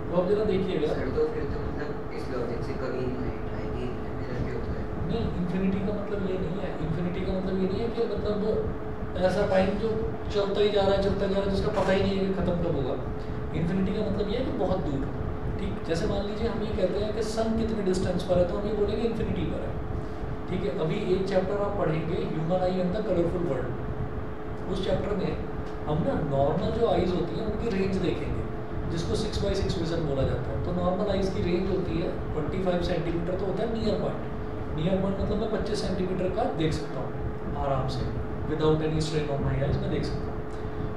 तो अब जरा देखिएगा सर तो फिर तो मतलब इस लॉजिक से कभी लाइट आएगी मिरर के होता है नहीं, इन्फिनिटी का मतलब ये नहीं है, इन्फिनिटी का मतलब ये नहीं है कि मतलब ऐसा टाइम जो चलता ही जा रहा है जिसका पता ही नहीं है कि खत्म कब होगा। इन्फिनिटी का मतलब ये है कि बहुत दूर, ठीक। जैसे मान लीजिए हम ये कहते हैं कि सन कितने डिस्टेंस पर है, तो हम ये बोलेंगे इन्फिनिटी पर है, ठीक है। अभी एक चैप्टर आप पढ़ेंगे human I and the colourful world, उस चैप्टर में हम ना नॉर्मल जो आइज़ होती हैं उनकी रेंज देखेंगे, जिसको 6x6 विजन बोला जाता है। तो नॉर्मल आइज़ की रेंज होती है 25 सेंटीमीटर, तो होता है नियर पॉइंट। नियर पॉइंट मतलब मैं 25 सेंटीमीटर का देख सकता हूँ आराम से, without any strain on my eyes मैं देख सकता हूँ।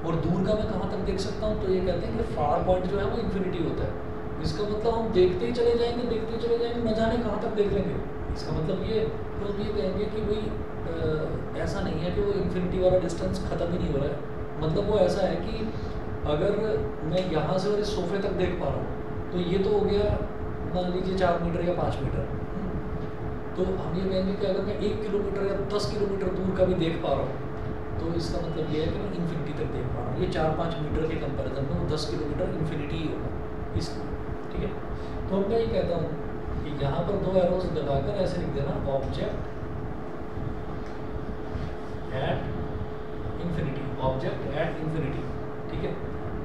और दूर का मैं कहाँ तक देख सकता हूँ, तो ये कहते हैं कि फार पॉइंट जो है वो इन्फिनिटी होता है। इसका मतलब हम देखते ही चले जाएंगे, न जाने कहाँ तक देख लेंगे। इसका मतलब ये तो हम ये कहेंगे कि भाई ऐसा नहीं है कि वो इन्फिनिटी वाला डिस्टेंस ख़त्म ही नहीं हो रहा है। मतलब वो ऐसा है कि अगर मैं यहाँ से और इस सोफे तक देख पा रहा हूँ, तो ये तो हो गया मान लीजिए 4 मीटर या 5 मीटर। तो हम ये कहेंगे कि अगर मैं 1 किलोमीटर या 10 किलोमीटर दूर का भी देख पा रहा हूँ, तो इसका मतलब ये है कि मैं इन्फिनिटी तक देख पा रहा हूँ। ये 4-5 मीटर के कंपैरिजन में वो 10 किलोमीटर इन्फिनिटी ही होगा इसलिए, ठीक है। तो अब मैं ये कहता हूँ कि यहाँ पर 2 एरोज लगाकर ऐसे लिख देना, ऑब्जेक्ट एट इन्फिनिटी, ठीक है।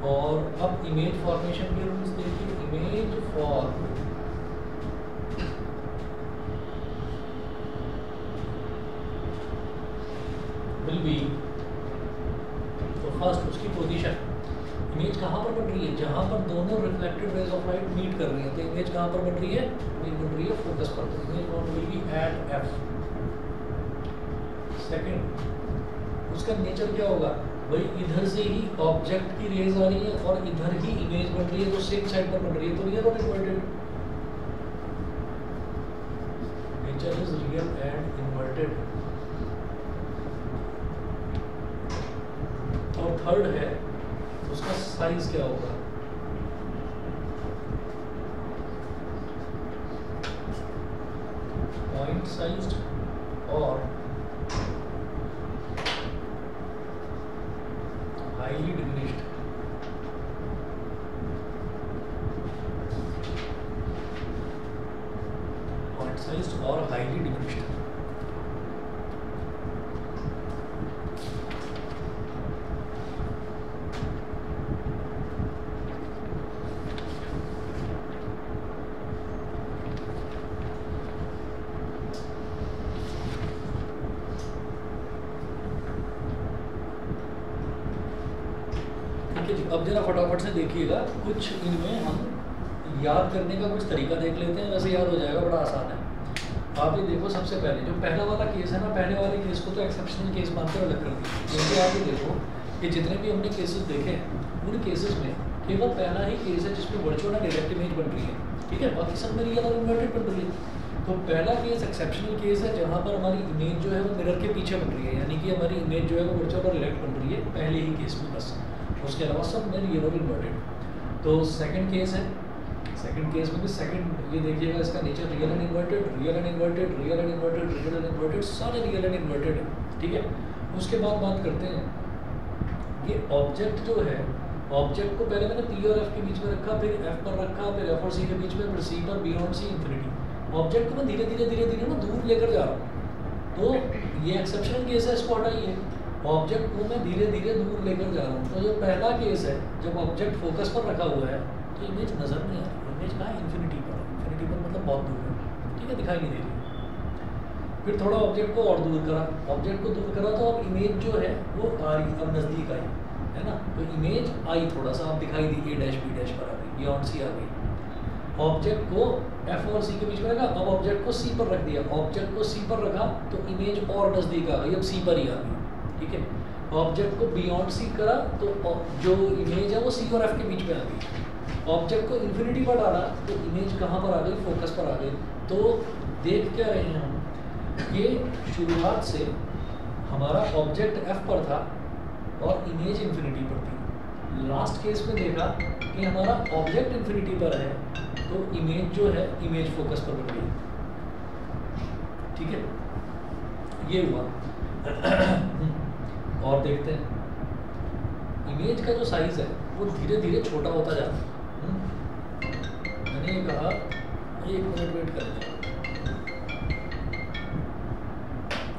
और अब इमेज फॉर्मेशन के रूल्स देखिए, इमेज फॉर विल बी, तो फर्स्ट उसकी पोजीशन, इमेज कहाँ पर बन रही है, जहाँ पर दोनों reflected rays of light meet कर रही है। तो इमेज कहाँ पर बन रही है, इमेज बन रही है फोकस पर, तो image will be at F. Second, उसका नेचर क्या होगा, भाई इधर से ही ऑब्जेक्ट की रेज आ रही है और इधर ही इमेज बन रही है, तो सेम साइड पर बन रही है, तो रियल और inverted. Nature is real and inverted. और थर्ड है उसका साइज क्या होगा, पॉइंट साइज्ड और हाईली डिमिनिश्ड। पॉइंट साइज्ड और हाईली डिमिनिश्ड। अब जरा फटाफट से देखिएगा, कुछ इनमें हम याद करने का कुछ तरीका देख लेते हैं, वैसे याद हो जाएगा, बड़ा आसान है। आप ये देखो, सबसे पहले जो पहला वाला केस है ना, पहले वाले केस को तो एक्सेप्शनल केस मानकर अलग कर दिया, क्योंकि आप ये देखो कि जितने भी हमने केसेस देखे हैं उन केसेस में केवल पहला ही केस है जिसमें वर्चुअल और डायरेक्ट इमेज बन रही है, ठीक है। बाकी सब में रियल और इन्वर्टेड बन रही है। तो पहला केस एक्सेप्शनल केस है जहाँ पर हमारी इमेज जो है वो मिरर के पीछे बन रही है, यानी कि हमारी इमेज जो है वो वर्चुअल और डायरेक्ट बन रही है पहले ही केस में, बस। उसके अलावा सब में रियल और इन्वर्टेड। तो सेकंड केस है, सेकंड केस में भी सेकंड ये देखिएगा, इसका nature real and inverted, real and inverted, real and inverted, real and inverted, सारे रियल एंड इन्वर्टेड है, ठीक है। उसके बाद बात करते हैं ये ऑब्जेक्ट जो है, ऑब्जेक्ट को पहले मैंने पी और एफ के बीच में रखा, फिर एफ पर रखा, फिर एफ और सी के बीच में, फिर सी पर, बियॉन्ड सी, इन्फिनिटी। ऑब्जेक्ट को मैं धीरे धीरे ना दूर लेकर जा रहा हूँ, तो ये एक्सेप्शनल केस है, इसको हटाइए। ऑब्जेक्ट को मैं धीरे धीरे दूर लेकर जा रहा हूँ। तो जो पहला केस है, जब ऑब्जेक्ट फोकस पर रखा हुआ है तो इमेज नज़र नहीं आ रही, इमेज कहाँ है, इन्फिनिटी पर। इन्फिनिटी पर मतलब बहुत दूर है, ठीक है, दिखाई नहीं दे रही। फिर थोड़ा ऑब्जेक्ट को और दूर करा, ऑब्जेक्ट को दूर करा तो अब इमेज जो है वो आ रही, अब नज़दीक आई है ना, तो इमेज आई थोड़ा सा अब दिखाई दी, A डैश B डैश पर आ गई, बियॉन्ड C आ गई। ऑब्जेक्ट को F और C के बीच में रखा, अब ऑब्जेक्ट को C पर रख दिया, ऑब्जेक्ट को C पर रखा तो इमेज और नज़दीक आ गई, अब C पर ही आ गई, ठीक है। ऑब्जेक्ट को बियॉन्ड C करा तो जो इमेज है वो C और F के बीच में आ गई। ऑब्जेक्ट को इन्फिनिटी पर डाला तो इमेज कहाँ पर आ गई, फोकस पर आ गई। तो देख क्या रहे हैं हम, ये शुरुआत से हमारा ऑब्जेक्ट F पर था और इमेज इन्फिनिटी पर थी। लास्ट केस में देखा कि हमारा ऑब्जेक्ट इन्फिनिटी पर है तो इमेज जो है इमेज फोकस पर बन गई, ठीक है, ये हुआ। और देखते हैं इमेज का जो साइज है वो धीरे धीरे छोटा होता जा रहा है। मैंने ये कहा 1 मिनट वेट करें।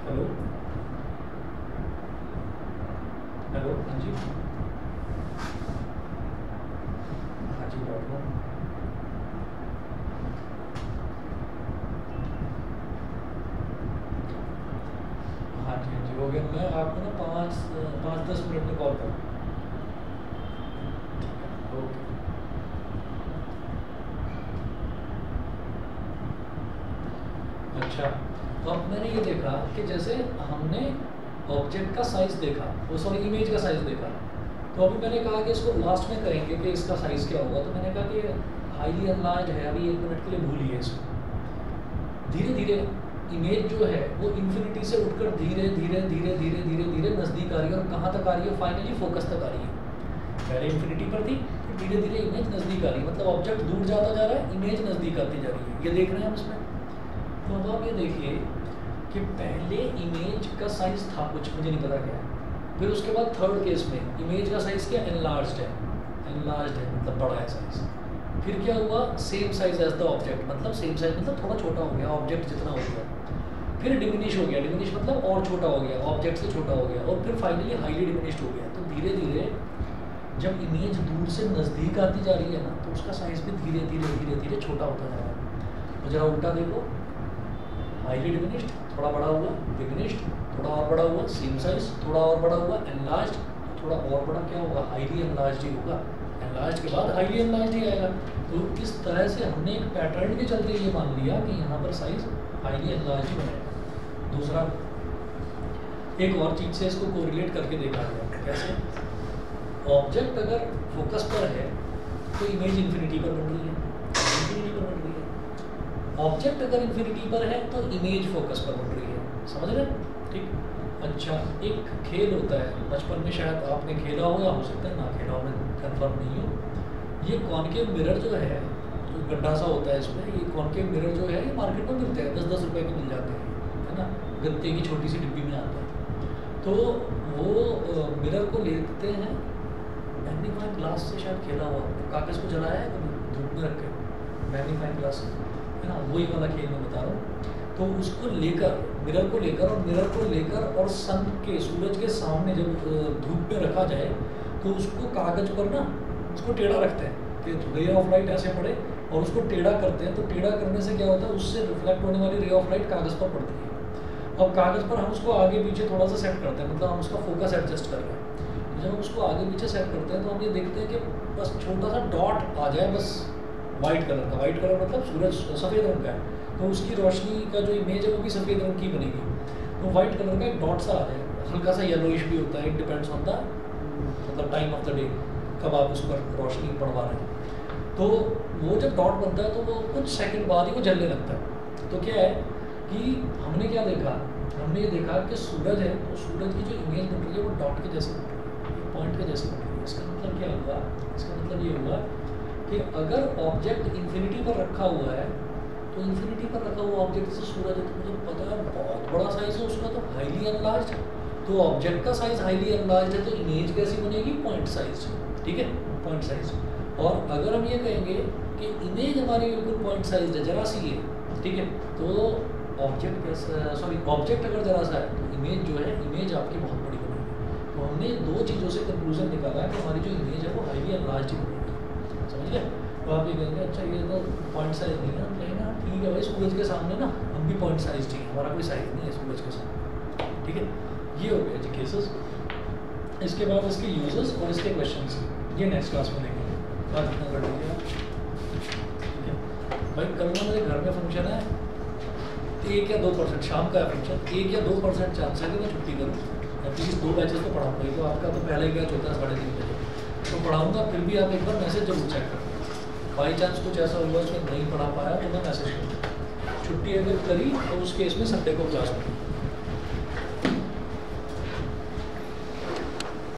हेलो हेलो, हाँ जी, हाँ जी, बैठ लो। हाँ जी, हाँ जी, हो गया। मैं आपको ना 5-10 मिनट में कॉल करूँ। ओके। अच्छा, तो अब मैंने ये देखा कि जैसे हमने ऑब्जेक्ट का साइज देखा, वो सॉरी इमेज का साइज देखा, तो अभी मैंने कहा कि इसको लास्ट में करेंगे कि इसका साइज क्या होगा। तो मैंने कहा कि हाईली एनलार्ज है, अभी 1 मिनट के लिए भूलिए इसको। धीरे धीरे इमेज जो है वो इन्फिनिटी से उठकर धीरे धीरे धीरे धीरे धीरे धीरे नज़दीक आ रही है, और कहाँ तक आ रही है, फाइनली फोकस तक आ रही है। पहले इन्फिनिटी पर थी, फिर धीरे धीरे इमेज नज़दीक आ रही है, मतलब ऑब्जेक्ट दूर जाता जा रहा है, इमेज नज़दीक आती जा रही है। ये देख रहे हैं हम इसमें। तो अब आप ये देखिए कि पहले इमेज का साइज था कुछ, मुझे नहीं पता क्या है, फिर उसके बाद थर्ड केस में इमेज का साइज क्या, एनलार्ज्ड है, एनलार्ज्ड है मतलब बड़ा है साइज। फिर क्या हुआ, same size as the object, मतलब सेम साइज मतलब थोड़ा छोटा हो गया, ऑब्जेक्ट जितना हो गया। फिर डिमिनिश हो गया, डिमिनिश मतलब और छोटा हो गया, ऑब्जेक्ट से छोटा हो गया, और फिर फाइनली हाईली डिमिनिश्ड हो गया। तो धीरे धीरे जब इमेज दूर से नज़दीक आती जा रही है ना, तो उसका साइज भी धीरे धीरे धीरे धीरे छोटा होता जा रहा है। तो जरा उल्टा देखो, हाईली डिमिनिश्ड, थोड़ा बड़ा हुआ, डिमिनिश्ड, थोड़ा और बड़ा हुआ, सेम साइज, थोड़ा और बड़ा हुआ, एनलार्ज्ड, थोड़ा और बड़ा क्या होगा, हाईली एनलार्ज्ड ही होगा। एनलार्ज्ड के बाद हाईली एनलार्ज्ड ही आएगा। तो इस तरह से हमने एक पैटर्न के चलते ये मान लिया कि यहाँ पर साइज हाईली एनलार्ज्ड ही बनेगा। दूसरा, एक और चीज़ से इसको कोरिलेट करके देखा गया, कैसे, ऑब्जेक्ट अगर फोकस पर है तो इमेज इन्फिनिटी पर बन रही है, इन्फिनिटी पर बन रही है। ऑब्जेक्ट अगर इन्फिनिटी पर है तो इमेज फोकस पर बन रही है, समझ रहे हैं, ठीक। अच्छा, एक खेल होता है, बचपन में शायद आपने खेला हो या हो सकता है ना खेला हो, मैं कन्फर्म नहीं हूँ। ये कॉनकेव मिरर जो है, जो गड्ढा सा होता है इसमें, ये कॉनकेव मिरर जो है ये मार्केट में मिलते हैं, 10-10 रुपये के मिल जाते हैं, है ना, गत्ते की छोटी सी डिब्बी में आता है। तो वो मिरर को लेते हैं, मैग्नीफाइंग ग्लास से शायद खेला हुआ, कागज़ को जलाया है कभी धूप में रख के, मैग्नीफाइंग ग्लास है ना, वही वाला खेल मैं बता रहा हूँ। तो उसको लेकर, मिरर को लेकर, और मिरर को लेकर और सन के, सूरज के सामने जब धूप में रखा जाए तो उसको कागज़ पर ना उसको टेढ़ा रखते हैं कि रे ऑफ लाइट ऐसे पड़े, और उसको टेढ़ा करते हैं। तो टेढ़ा करने से क्या होता है, उससे रिफ्लेक्ट होने वाली रे ऑफ लाइट कागज़ पर पड़ती है। अब कागज़ पर हम उसको आगे पीछे थोड़ा सा सेट करते हैं, मतलब हम उसका फोकस एडजस्ट कर रहे हैं। तो जब हम उसको आगे पीछे सेट करते हैं तो हम ये देखते हैं कि बस छोटा सा डॉट आ जाए, बस वाइट कलर का, वाइट कलर मतलब सूरज सफ़ेद रंग का है, तो उसकी रोशनी का जो इमेज है वो भी सफ़ेद रंग की बनेगी। तो वाइट कलर का एक डॉट सा आ जाए, हल्का सा येलोइश भी होता है, इट डिपेंड्स ऑन द मतलब टाइम ऑफ द डे, कब आप उस पर रोशनी पड़वा रहे हैं। तो वो जब डॉट बनता है तो वो कुछ सेकंड बाद ही वो जलने लगता है। तो क्या है कि हमने क्या देखा, हमने ये देखा कि सूरज है, तो सूरज की जो इमेज बन रही है वो डॉट के जैसे बन रही है, पॉइंट के जैसे बन रही है। इसका मतलब क्या हुआ, इसका मतलब ये हुआ कि अगर ऑब्जेक्ट इन्फिनिटी पर रखा हुआ है तो इन्फिनिटी पर रखा हुआ ऑब्जेक्ट से सूरज है, तो मुझे पता है बहुत बड़ा साइज है उसका, तो हाईली एनलार्ज्ड। तो ऑब्जेक्ट का साइज हाईली एनलार्ज्ड है तो इमेज कैसी बनेगी, पॉइंट साइज, ठीक है, पॉइंट साइज। और अगर हम ये कहेंगे कि इमेज हमारी बिल्कुल पॉइंट साइज है, जरा सी है, ठीक है, तो ऑब्जेक्ट अगर जरा सा है तो इमेज जो है, इमेज आपकी बहुत बड़ी बनेगी। तो हमने दो चीज़ों से कंक्लूजन निकाला है कि हमारी जो इमेज है वो हाईली एनलार्ज्ड ही बनेगी, समझ गए। तो आप ये कहेंगे अच्छा ये तो पॉइंट साइज नहीं है, हम कहेंगे हाँ ठीक है भाई, सूरज के सामने ना हम भी पॉइंट साइज चाहिए, हमारा कोई साइज नहीं है सूरज के साथ, ठीक है। ये हो गया जी केसेस। इसके बाद इसके यूजर्स और इसके क्वेश्चंस ये नेक्स्ट क्लास में देखेंगे। आज इतना कर लीजिए आप, ठीक है भाई। कल ना मेरे घर में फंक्शन है, 1 या 2% शाम का है फंक्शन, 1 या 2% चांस है कि मैं छुट्टी करूँ, एटलीस्ट 2 बैचेस तो पढ़ाऊँगा। तो आपका तो पहले बैच होता है 3:30 बजे तो पढ़ाऊँगा, फिर भी आप एक बार मैसेज जरूर चेक करें। बाई चांस कुछ ऐसा हुआ कि नहीं पढ़ा पाया तो मैं मैसेज करूँगा। छुट्टी अगर करी तो उस केस में संडे को क्लास होगी।